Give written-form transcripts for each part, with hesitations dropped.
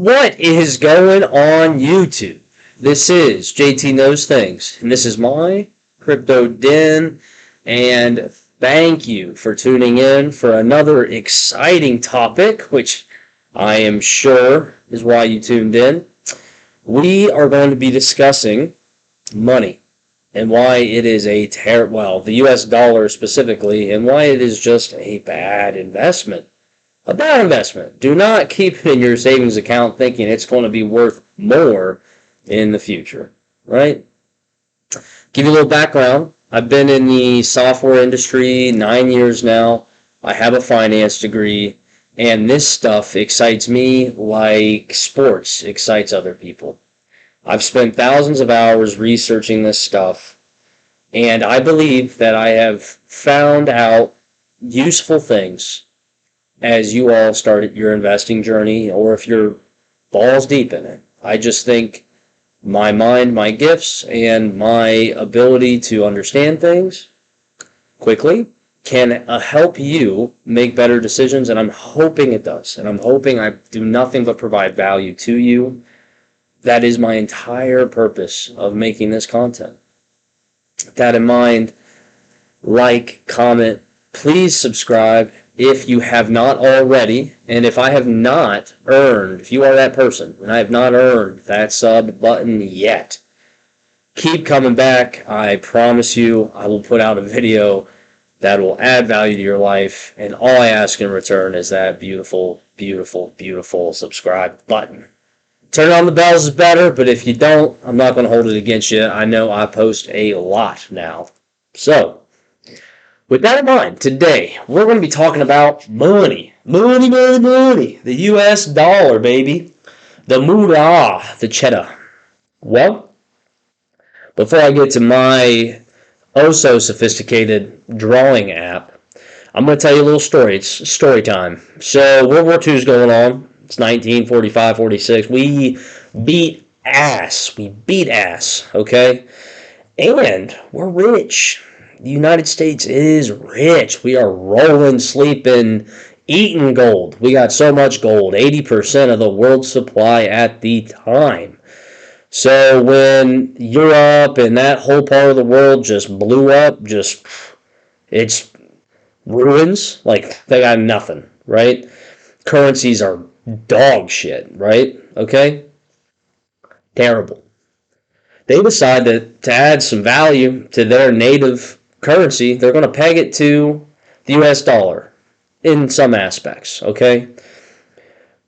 What is going on YouTube? This is JT Knows Things, and this is my Crypto Den, and thank you for tuning in for another exciting topic, which I am sure is why you tuned in. We are going to be discussing money and why it is the US dollar specifically, and why it is just a bad investment. A bad investment. Do not keep it in your savings account thinking it's going to be worth more in the future, right? Give you a little background. I've been in the software industry 9 years now. I have a finance degree, and this stuff excites me like sports excites other people. I've spent thousands of hours researching this stuff, and I believe that I have found out useful things as you all start your investing journey, or if you're balls deep in it. I just think my mind, my gifts, and my ability to understand things quickly can help you make better decisions, and I'm hoping it does. And I'm hoping I do nothing but provide value to you. That is my entire purpose of making this content. With that in mind, like, comment, please subscribe if you have not already, and if I have not earned, if you are that person, and I have not earned that sub button yet, keep coming back. I promise you I will put out a video that will add value to your life, and all I ask in return is that beautiful, beautiful, beautiful subscribe button. Turn on the bells is better, but if you don't, I'm not going to hold it against you. I know I post a lot now. So, with that in mind, today we're going to be talking about money. Money, money, money. The US dollar, baby. The moolah, the cheddar. Well, before I get to my oh-so-sophisticated drawing app, I'm going to tell you a little story. It's story time. So, World War II is going on. It's 1945, 46. We beat ass. Okay? And we're rich. The United States is rich. We are rolling, sleeping, eating gold. We got so much gold, 80% of the world's supply at the time. So when Europe and that whole part of the world just blew up, it's ruins. Like, they got nothing, right? Currencies are dog shit, right? Okay? Terrible. They decided to add some value to their native currency. They're going to peg it to the US dollar in some aspects, okay?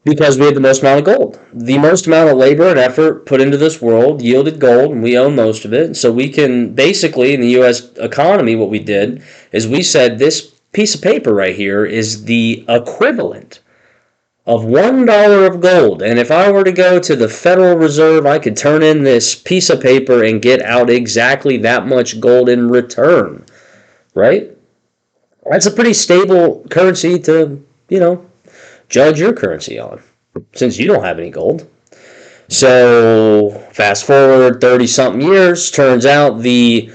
Because we had the most amount of gold. The most amount of labor and effort put into this world yielded gold, and we own most of it. So we can basically, in the US economy, what we did is we said this piece of paper right here is the equivalent of $1 of gold. And if I were to go to the Federal Reserve, I could turn in this piece of paper and get out exactly that much gold in return, right? That's a pretty stable currency to, judge your currency on, since you don't have any gold. So fast forward 30-something years, turns out the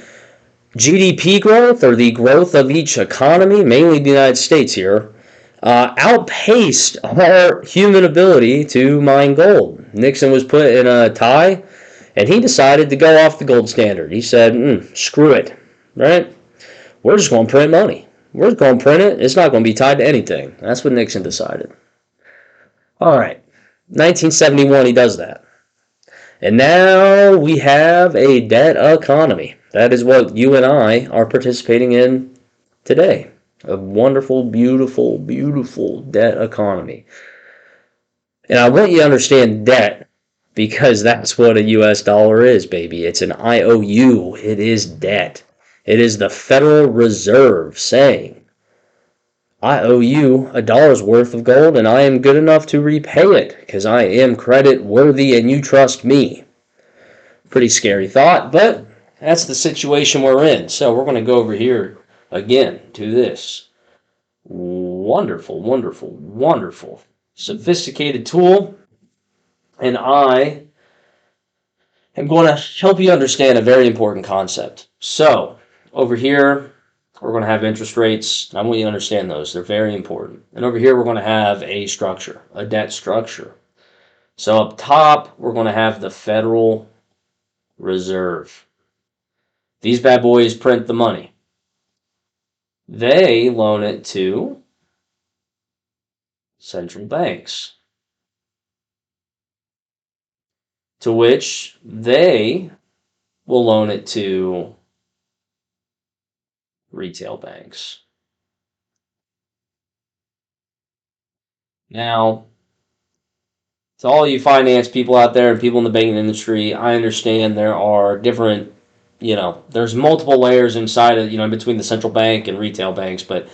GDP growth, or the growth of each economy, mainly the United States here, outpaced our human ability to mine gold. Nixon was put in a tie, and he decided to go off the gold standard. He said, screw it, right? We're just going to print money. We're just going to print it. It's not going to be tied to anything. That's what Nixon decided. All right, 1971, he does that. And now we have a debt economy. That is what you and I are participating in today. A wonderful, beautiful, beautiful debt economy. And I want you to understand debt, because that's what a US dollar is, baby. It's an IOU. It is debt. It is the Federal Reserve saying, I owe you $1 worth of gold, and I am good enough to repay it because I am credit worthy and you trust me. Pretty scary thought, but that's the situation we're in. So we're going to go over here again to this wonderful, wonderful, wonderful, sophisticated tool, and I am going to help you understand a very important concept. So over here, we're going to have interest rates. I want you to understand those. They're very important. And over here, we're going to have a structure, a debt structure. So up top, we're going to have the Federal Reserve. These bad boys print the money. They loan it to central banks, to which they will loan it to retail banks. Now, to all you finance people out there and people in the banking industry, I understand there are different, there's multiple layers inside of, between the central bank and retail banks, but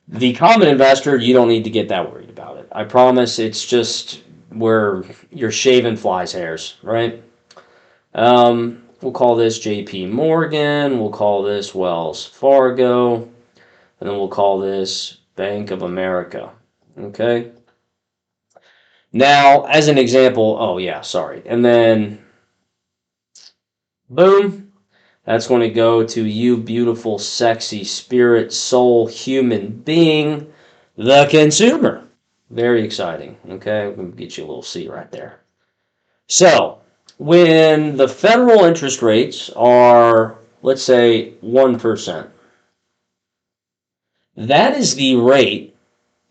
the common investor, you don't need to get that worried about it. I promise it's just where you're shaving flies' hairs, right? We'll call this JP Morgan, we'll call this Wells Fargo, and then we'll call this Bank of America. Okay? Now, as an example, oh yeah, sorry. And then, boom, that's going to go to you, beautiful, sexy, spirit, soul, human being, the consumer. Very exciting. Okay, I'm going to get you a little C right there. So, when the federal interest rates are, let's say, 1%, that is the rate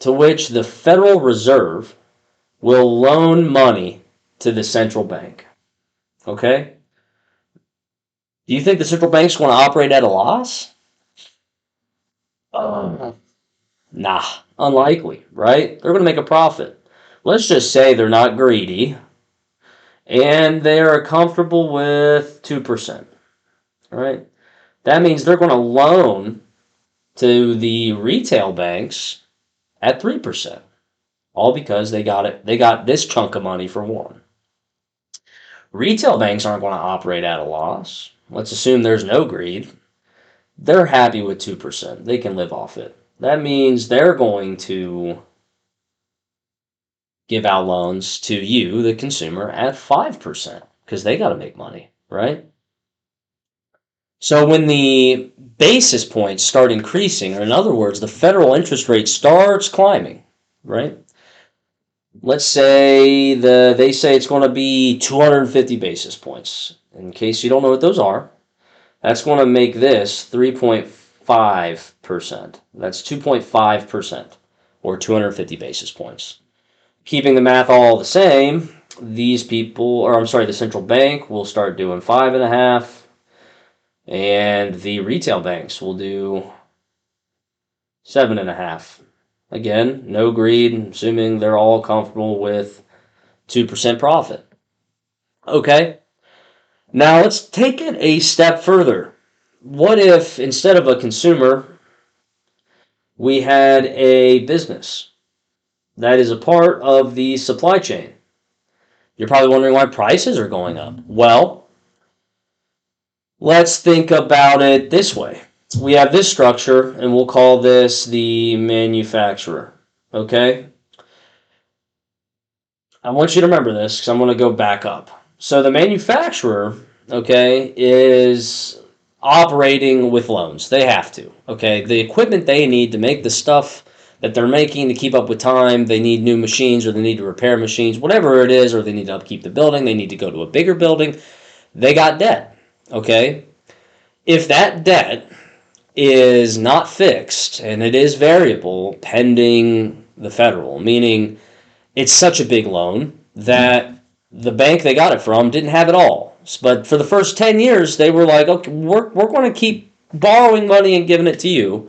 to which the Federal Reserve will loan money to the central bank. Okay? Do you think the central bank's going to operate at a loss? Nah, unlikely, right? They're going to make a profit. Let's just say they're not greedy and they are comfortable with 2%, right? That means they're going to loan to the retail banks at 3%, all because they got it. They got this chunk of money for one. Retail banks aren't going to operate at a loss. Let's assume there's no greed. They're happy with 2%. They can live off it. That means they're going to give out loans to you, the consumer, at 5% because they got to make money, right? So when the basis points start increasing, or in other words, the federal interest rate starts climbing, right? Let's say they say it's going to be 250 basis points. In case you don't know what those are, that's going to make this 3.5%. That's 2.5%, or 250 basis points. Keeping the math all the same, these people, or I'm sorry, the central bank will start doing 5.5%, and the retail banks will do 7.5%. Again, no greed, assuming they're all comfortable with 2% profit. Okay, now let's take it a step further. What if instead of a consumer, we had a business that is a part of the supply chain? You're probably wondering why prices are going up. Well, let's think about it this way. We have this structure, and we'll call this the manufacturer. Okay? I want you to remember this because I'm going to go back up. So the manufacturer, okay, is operating with loans. They have to. Okay? The equipment they need to make the stuff that they're making to keep up with time, they need new machines or they need to repair machines, whatever it is, or they need to upkeep the building, they need to go to a bigger building. They got debt. Okay? If that debt is not fixed and it is variable pending the federal, meaning it's such a big loan that the bank they got it from didn't have it all. But for the first 10 years, they were like, okay, we're going to keep borrowing money and giving it to you,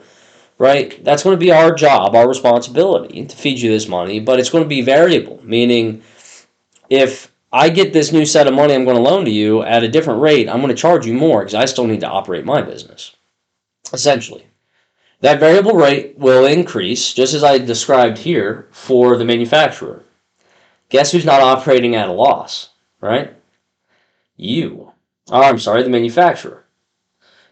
right? That's going to be our job, our responsibility to feed you this money, but it's going to be variable, meaning if I get this new set of money I'm going to loan to you at a different rate, I'm going to charge you more because I still need to operate my business, essentially. That variable rate will increase, just as I described here, for the manufacturer. Guess who's not operating at a loss, right? You. Oh, I'm sorry, the manufacturer.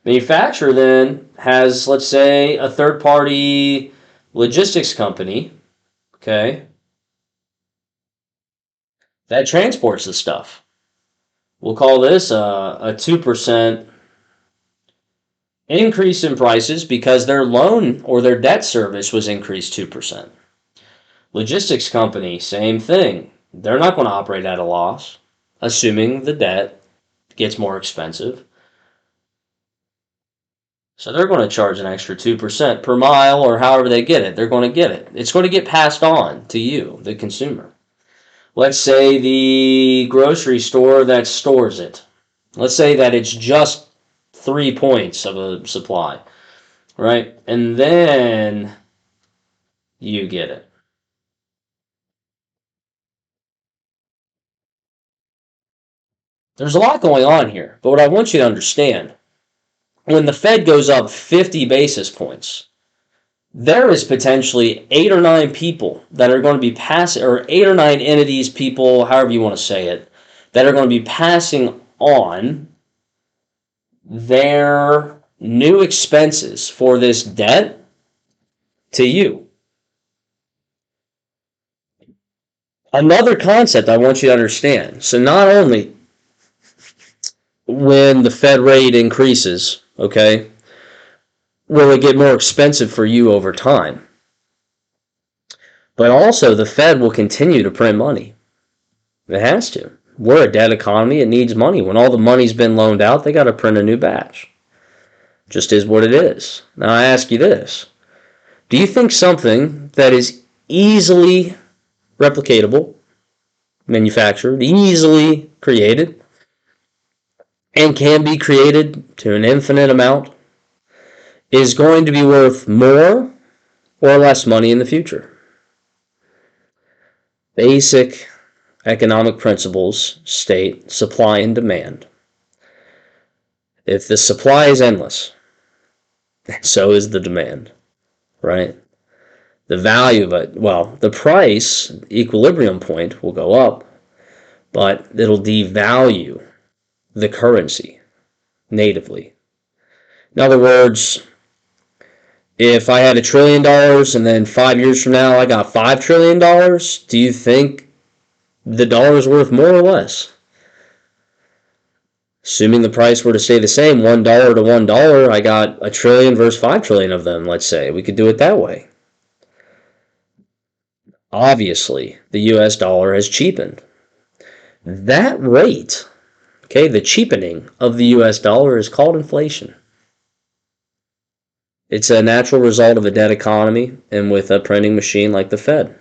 Manufacturer then has, let's say, a third-party logistics company, okay, that transports the stuff. We'll call this a 2% increase in prices because their loan or their debt service was increased 2%. Logistics company, same thing. They're not going to operate at a loss, assuming the debt gets more expensive. So they're going to charge an extra 2% per mile or however they get it. They're going to get it. It's going to get passed on to you, the consumer. Let's say the grocery store that stores it. Let's say that it's just 3 points of a supply, right? And then you get it. There's a lot going on here, but what I want you to understand, when the Fed goes up 50 basis points, there is potentially 8 or 9 people that are going to be passing, or 8 or 9 entities, people, however you want to say it, that are going to be passing on their new expenses for this debt to you. Another concept I want you to understand. So not only when the Fed rate increases, okay, will it get more expensive for you over time, but also the Fed will continue to print money. It has to. We're a debt economy. It needs money. When all the money's been loaned out, they got to print a new batch. Just is what it is. Now I ask you this. Do you think something that is easily replicatable, manufactured, easily created, and can be created to an infinite amount is going to be worth more or less money in the future? Basic economic principles state supply and demand. If the supply is endless, so is the demand, right? The value of it, well, the price equilibrium point will go up, but it'll devalue the currency natively. In other words, if I had $1 trillion and then 5 years from now I got $5 trillion, do you think the dollar is worth more or less? Assuming the price were to stay the same, $1 to $1, I got a trillion versus 5 trillion of them, let's say. We could do it that way. Obviously, the US dollar has cheapened. That rate, okay, the cheapening of the US dollar is called inflation. It's a natural result of a debt economy and with a printing machine like the Fed.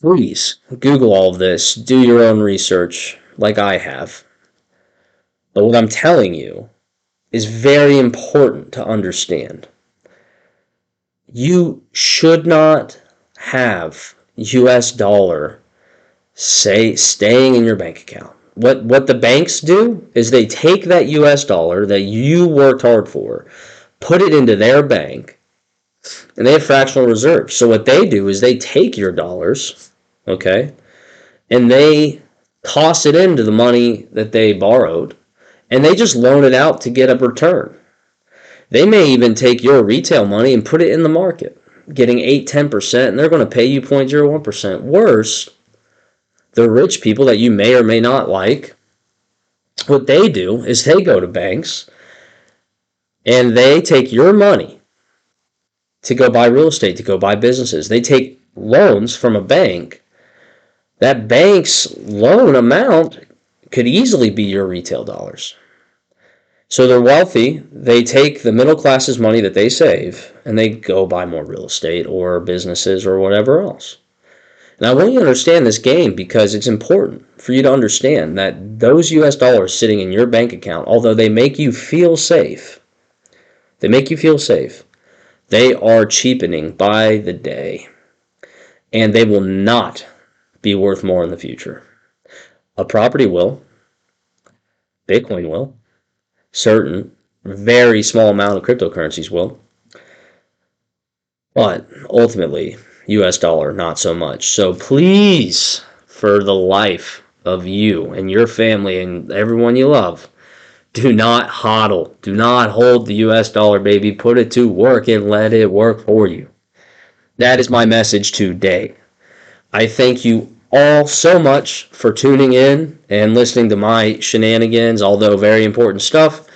Please Google all of this, do your own research like I have. But what I'm telling you is very important to understand. You should not have US dollar staying in your bank account. What the banks do is they take that US dollar that you worked hard for, put it into their bank, and they have fractional reserves. So what they do is they take your dollars, okay, and they toss it into the money that they borrowed, and they just loan it out to get a return. They may even take your retail money and put it in the market, getting 8-10%, and they're going to pay you 0.01%. Worse, the rich people that you may or may not like, what they do is they go to banks and they take your money to go buy real estate, to go buy businesses. They take loans from a bank. That bank's loan amount could easily be your retail dollars. So they're wealthy. They take the middle class's money that they save and they go buy more real estate or businesses or whatever else. And I want you to understand this game because it's important for you to understand that those US dollars sitting in your bank account, although they make you feel safe, they are cheapening by the day. And they will not be worth more in the future. A property will. Bitcoin will. Certain very small amount of cryptocurrencies will. But ultimately, US dollar, not so much. So please, for the life of you and your family and everyone you love, do not hodl. Do not hold the US dollar, baby. Put it to work and let it work for you. That is my message today. I thank you all so much for tuning in and listening to my shenanigans, although very important stuff.